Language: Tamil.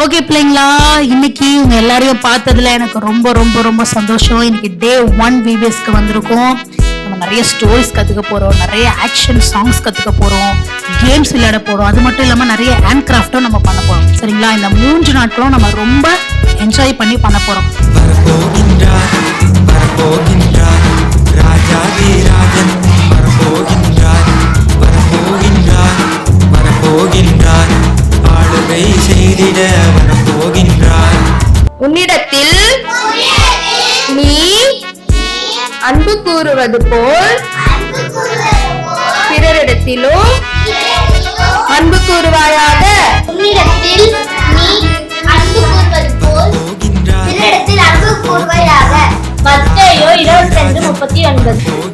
ஓகே பிள்ளைங்களா, இன்னைக்கு உங்க எல்லாரையும் பார்த்ததுல எனக்கு ரொம்ப ரொம்ப ரொம்ப சந்தோஷம். இன்னைக்கு டே 1 VBSக்கு வந்திருக்கோம். நம்ம நிறைய ஸ்டோரிஸ் கத்துக்க போறோம், நிறைய ஆக்ஷன் சாங்ஸ் கத்துக்க போறோம், கேம்ஸ் விளையாட போறோம். அது மட்டும் இல்லாம நிறைய ஹேண்ட் கிராஃப்டும் நம்ம பண்ண போறோம். சரிங்களா? இந்த 3 நாட்களும் நம்ம ரொம்ப என்ஜாய் பண்ணி பண்ண போறோம். உன்னிடத்தில் நீ அன்பு கூறுவது போல் பிறரிடத்திலும் அன்பு கூறுவாயாக. உன்னிடத்தில் நீ அன்பு கூறுவது போல் பிறரிடத்தில் அன்பு கூறுவாயாக. மத்தேயு 22:39.